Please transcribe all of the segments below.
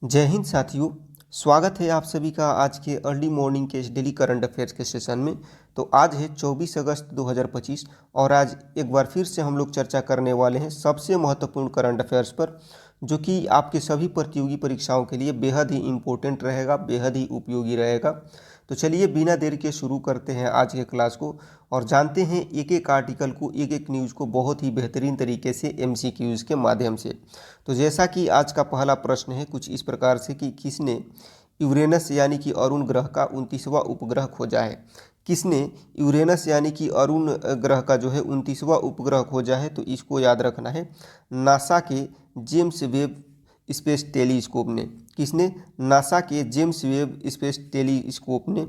जय हिंद साथियों। स्वागत है आप सभी का आज के अर्ली मॉर्निंग के इस डेली करंट अफेयर्स के सेशन में। तो आज है 24 अगस्त 2025 और आज एक बार फिर से हम लोग चर्चा करने वाले हैं सबसे महत्वपूर्ण करंट अफेयर्स पर, जो कि आपके सभी प्रतियोगी परीक्षाओं के लिए बेहद ही इम्पोर्टेंट रहेगा, बेहद ही उपयोगी रहेगा। तो चलिए बिना देरी के शुरू करते हैं आज के क्लास को और जानते हैं एक एक आर्टिकल को, एक एक न्यूज़ को बहुत ही बेहतरीन तरीके से MCQs के माध्यम से। तो जैसा कि आज का पहला प्रश्न है कुछ इस प्रकार से कि किसने यूरेनस यानी कि अरुण ग्रह का 29वां उपग्रह खोजा है। किसने यूरेनस यानी कि अरुण ग्रह का जो है 29वां उपग्रह खोजा है, तो इसको याद रखना है नासा के जेम्स वेब स्पेस टेलीस्कोप ने। किसने? नासा के जेम्स वेब स्पेस टेलीस्कोप ने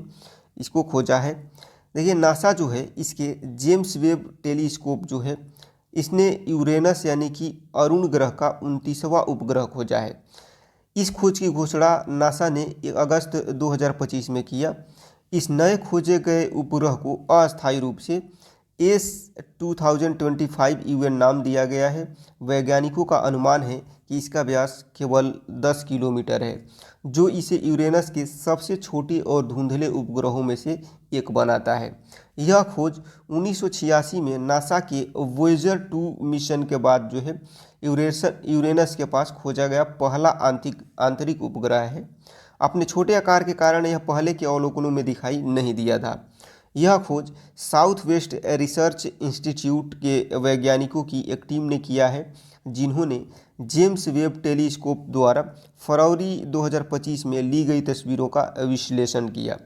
इसको खोजा है। देखिए नासा जो है इसके जेम्स वेब टेलीस्कोप जो है इसने यूरेनस यानी कि अरुण ग्रह का 29वां उपग्रह खोजा है। इस खोज की घोषणा नासा ने अगस्त 2025 में किया। इस नए खोजे गए उपग्रह को अस्थायी रूप से S2025 UN नाम दिया गया है। वैज्ञानिकों का अनुमान है कि इसका व्यास केवल 10 किलोमीटर है, जो इसे यूरेनस के सबसे छोटे और धुंधले उपग्रहों में से एक बनाता है। यह खोज 1986 में नासा के वोयेजर 2 मिशन के बाद जो है यूरेनस के पास खोजा गया पहला आंतरिक उपग्रह है। अपने छोटे आकार के कारण यह पहले के अवलोकनों में दिखाई नहीं दिया था। यह खोज साउथ वेस्ट रिसर्च इंस्टीट्यूट के वैज्ञानिकों की एक टीम ने किया है, जिन्होंने जेम्स वेब टेलीस्कोप द्वारा फरवरी 2025 में ली गई तस्वीरों का विश्लेषण किया।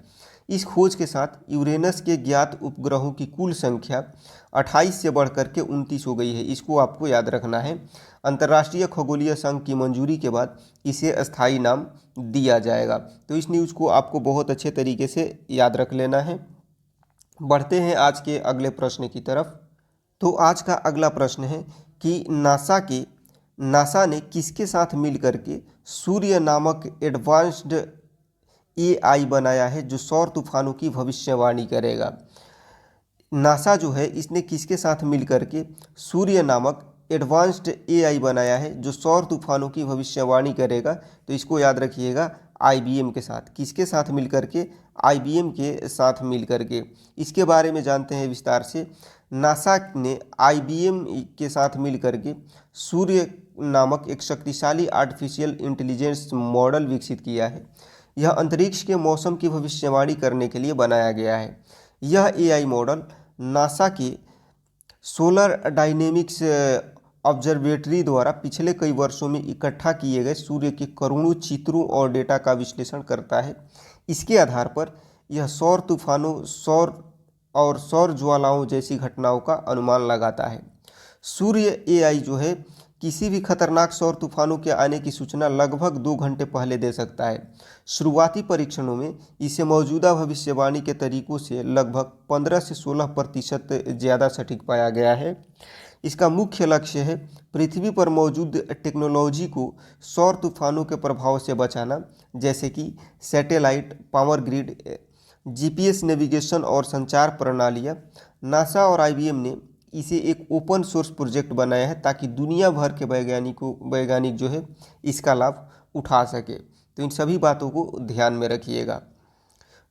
इस खोज के साथ यूरेनस के ज्ञात उपग्रहों की कुल संख्या 28 से बढ़कर के 29 हो गई है। इसको आपको याद रखना है। अंतर्राष्ट्रीय खगोलीय संघ की मंजूरी के बाद इसे अस्थायी नाम दिया जाएगा। तो इस न्यूज़ को आपको बहुत अच्छे तरीके से याद रख लेना है। बढ़ते हैं आज के अगले प्रश्न की तरफ। तो आज का अगला प्रश्न है कि नासा ने किसके साथ मिलकर के सूर्य नामक एडवांस्ड AI बनाया है जो सौर तूफानों की भविष्यवाणी करेगा। नासा जो है इसने किसके साथ मिलकर के सूर्य नामक एडवांस्ड AI बनाया है जो सौर तूफानों की भविष्यवाणी करेगा। तो इसको याद रखिएगा IBM के साथ। किसके साथ मिलकर के? IBM के साथ मिलकर के। इसके बारे में जानते हैं विस्तार से। नासा ने IBM के साथ मिलकर के सूर्य नामक एक शक्तिशाली आर्टिफिशियल इंटेलिजेंस मॉडल विकसित किया है। यह अंतरिक्ष के मौसम की भविष्यवाणी करने के लिए बनाया गया है। यह AI मॉडल नासा के सोलर डायनेमिक्स ऑब्जर्वेटरी द्वारा पिछले कई वर्षों में इकट्ठा किए गए सूर्य के करोड़ों चित्रों और डेटा का विश्लेषण करता है। इसके आधार पर यह सौर तूफानों, सौर ज्वालाओं जैसी घटनाओं का अनुमान लगाता है। सूर्य AI जो है किसी भी खतरनाक सौर तूफानों के आने की सूचना लगभग 2 घंटे पहले दे सकता है। शुरुआती परीक्षणों में इसे मौजूदा भविष्यवाणी के तरीकों से लगभग 15 से 16% ज़्यादा सटीक पाया गया है। इसका मुख्य लक्ष्य है पृथ्वी पर मौजूद टेक्नोलॉजी को सौर तूफानों के प्रभाव से बचाना, जैसे कि satellite, power grid, GPS navigation और संचार प्रणालियाँ। नासा और IBM ने इसे एक ओपन सोर्स प्रोजेक्ट बनाया है ताकि दुनिया भर के वैज्ञानिक जो है इसका लाभ उठा सके। तो इन सभी बातों को ध्यान में रखिएगा।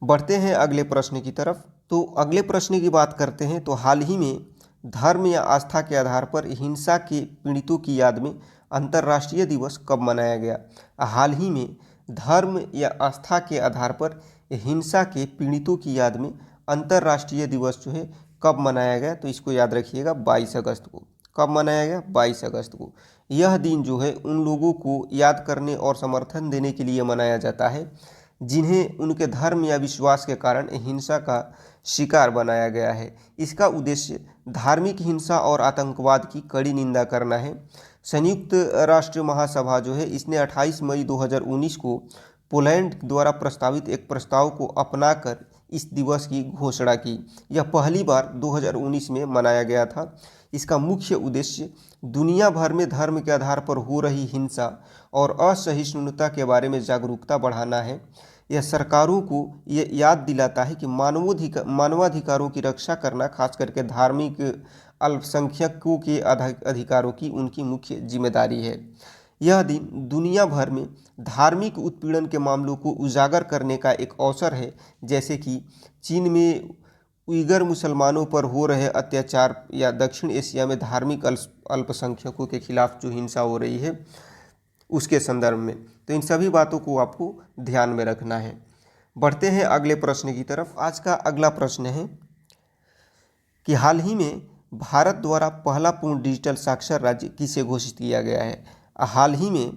बढ़ते हैं अगले प्रश्न की तरफ। तो अगले प्रश्न की बात करते हैं। तो हाल ही में धर्म या आस्था के आधार पर हिंसा के पीड़ितों की याद में अंतर्राष्ट्रीय दिवस कब मनाया गया? हाल ही में धर्म या आस्था के आधार पर हिंसा के पीड़ितों की याद में अंतर्राष्ट्रीय दिवस जो है कब मनाया गया? तो इसको याद रखिएगा 22 अगस्त को। कब मनाया गया? 22 अगस्त को। यह दिन जो है उन लोगों को याद करने और समर्थन देने के लिए मनाया जाता है जिन्हें उनके धर्म या विश्वास के कारण हिंसा का शिकार बनाया गया है। इसका उद्देश्य धार्मिक हिंसा और आतंकवाद की कड़ी निंदा करना है। संयुक्त राष्ट्र महासभा जो है इसने 28 मई 2019 को पोलैंड द्वारा प्रस्तावित एक प्रस्ताव को अपनाकर इस दिवस की घोषणा की। यह पहली बार 2019 में मनाया गया था। इसका मुख्य उद्देश्य दुनिया भर में धर्म के आधार पर हो रही हिंसा और असहिष्णुता के बारे में जागरूकता बढ़ाना है। यह सरकारों को ये याद दिलाता है कि मानवाधिकारों की रक्षा करना, खास करके धार्मिक अल्पसंख्यकों के अधिकारों की, उनकी मुख्य जिम्मेदारी है। यह दिन दुनिया भर में धार्मिक उत्पीड़न के मामलों को उजागर करने का एक अवसर है, जैसे कि चीन में उइगर मुसलमानों पर हो रहे अत्याचार या दक्षिण एशिया में धार्मिक अल्पसंख्यकों के खिलाफ जो हिंसा हो रही है उसके संदर्भ में। तो इन सभी बातों को आपको ध्यान में रखना है। बढ़ते हैं अगले प्रश्न की तरफ। आज का अगला प्रश्न है कि हाल ही में भारत द्वारा पहला पूर्ण डिजिटल साक्षर राज्य किसे घोषित किया गया है। हाल ही में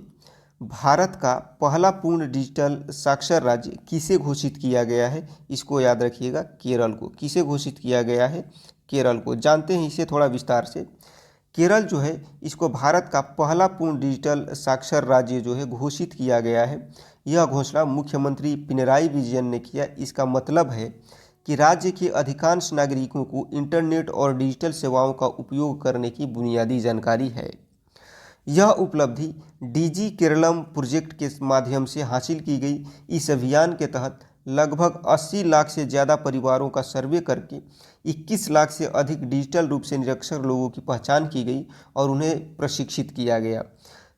भारत का पहला पूर्ण डिजिटल साक्षर राज्य किसे घोषित किया गया है, इसको याद रखिएगा, केरल को। किसे घोषित किया गया है? केरल को। जानते हैं इसे थोड़ा विस्तार से। केरल जो है इसको भारत का पहला पूर्ण डिजिटल साक्षर राज्य जो है घोषित किया गया है। यह घोषणा मुख्यमंत्री पिनराई विजयन ने किया। इसका मतलब है कि राज्य के अधिकांश नागरिकों को इंटरनेट और डिजिटल सेवाओं का उपयोग करने की बुनियादी जानकारी है। यह उपलब्धि डीजी केरलम प्रोजेक्ट के माध्यम से हासिल की गई। इस अभियान के तहत लगभग 80 लाख से ज़्यादा परिवारों का सर्वे करके 21 लाख से अधिक डिजिटल रूप से निरक्षर लोगों की पहचान की गई और उन्हें प्रशिक्षित किया गया।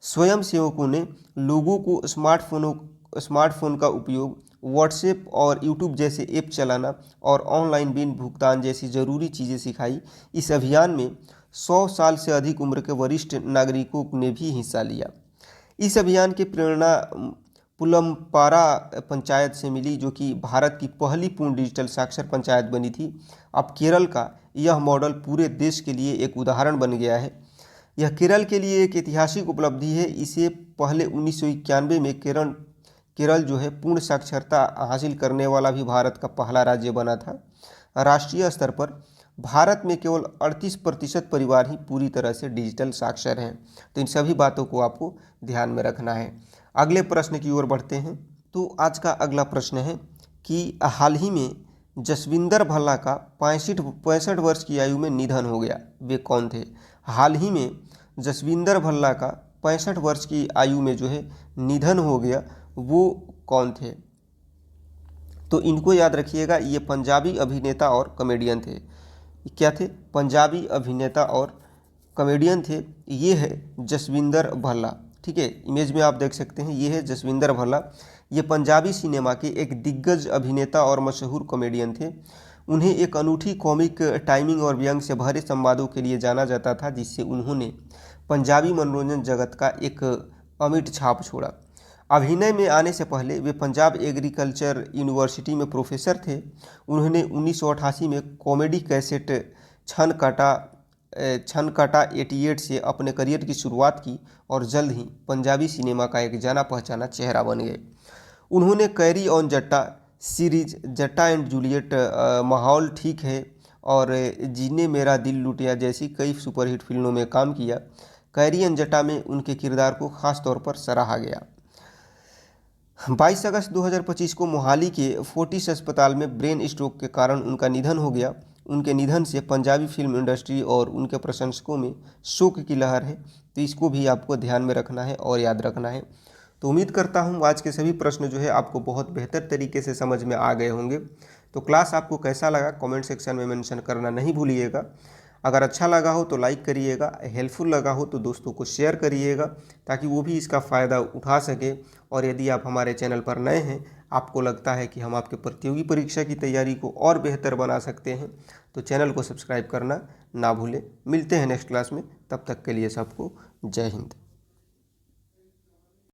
स्वयंसेवकों ने लोगों को स्मार्टफोन का उपयोग, व्हाट्सएप और यूट्यूब जैसे ऐप चलाना और ऑनलाइन बिल भुगतान जैसी ज़रूरी चीज़ें सिखाई। इस अभियान में 100 साल से अधिक उम्र के वरिष्ठ नागरिकों ने भी हिस्सा लिया। इस अभियान की प्रेरणा पुलमपारा पंचायत से मिली, जो कि भारत की पहली पूर्ण डिजिटल साक्षर पंचायत बनी थी। अब केरल का यह मॉडल पूरे देश के लिए एक उदाहरण बन गया है। यह केरल के लिए एक ऐतिहासिक उपलब्धि है। इसे पहले 1991 में केरल जो है पूर्ण साक्षरता हासिल करने वाला भी भारत का पहला राज्य बना था। राष्ट्रीय स्तर पर भारत में केवल 38% परिवार ही पूरी तरह से डिजिटल साक्षर हैं। तो इन सभी बातों को आपको ध्यान में रखना है। अगले प्रश्न की ओर बढ़ते हैं। तो आज का अगला प्रश्न है कि हाल ही में जसविंदर भल्ला का 65 वर्ष की आयु में निधन हो गया। वे कौन थे? हाल ही में जसविंदर भल्ला का 65 वर्ष की आयु में जो है निधन हो गया, वो कौन थे? तो इनको याद रखिएगा, ये पंजाबी अभिनेता और कॉमेडियन थे। क्या थे? पंजाबी अभिनेता और कॉमेडियन थे। ये है जसविंदर भल्ला। ठीक है, इमेज में आप देख सकते हैं, ये है जसविंदर भल्ला। ये पंजाबी सिनेमा के एक दिग्गज अभिनेता और मशहूर कॉमेडियन थे। उन्हें एक अनूठी कॉमिक टाइमिंग और व्यंग से भरे संवादों के लिए जाना जाता था, जिससे उन्होंने पंजाबी मनोरंजन जगत का एक अमिट छाप छोड़ा। अभिनय में आने से पहले वे पंजाब एग्रीकल्चर यूनिवर्सिटी में प्रोफेसर थे। उन्होंने 1988 में कॉमेडी कैसेट छन काटा 88 से अपने करियर की शुरुआत की और जल्द ही पंजाबी सिनेमा का एक जाना पहचाना चेहरा बन गए। उन्होंने कैरी ऑन जट्टा सीरीज, जट्टा एंड जूलियट, माहौल ठीक है और जीने मेरा दिल लुटिया जैसी कई सुपरहिट फिल्मों में काम किया। कैरी ऑन जट्टा में उनके किरदार को खास तौर पर सराहा गया। 22 अगस्त 2025 को मोहाली के फोर्टिस अस्पताल में ब्रेन स्ट्रोक के कारण उनका निधन हो गया। उनके निधन से पंजाबी फिल्म इंडस्ट्री और उनके प्रशंसकों में शोक की लहर है। तो इसको भी आपको ध्यान में रखना है और याद रखना है। तो उम्मीद करता हूँ आज के सभी प्रश्न जो है आपको बहुत बेहतर तरीके से समझ में आ गए होंगे। तो क्लास आपको कैसा लगा कमेंट सेक्शन में मेंशन करना नहीं भूलिएगा। अगर अच्छा लगा हो तो लाइक करिएगा, हेल्पफुल लगा हो तो दोस्तों को शेयर करिएगा ताकि वो भी इसका फ़ायदा उठा सके। और यदि आप हमारे चैनल पर नए हैं, आपको लगता है कि हम आपके प्रतियोगी परीक्षा की तैयारी को और बेहतर बना सकते हैं, तो चैनल को सब्सक्राइब करना ना भूलें। मिलते हैं नेक्स्ट क्लास में, तब तक के लिए सबको जय हिंद।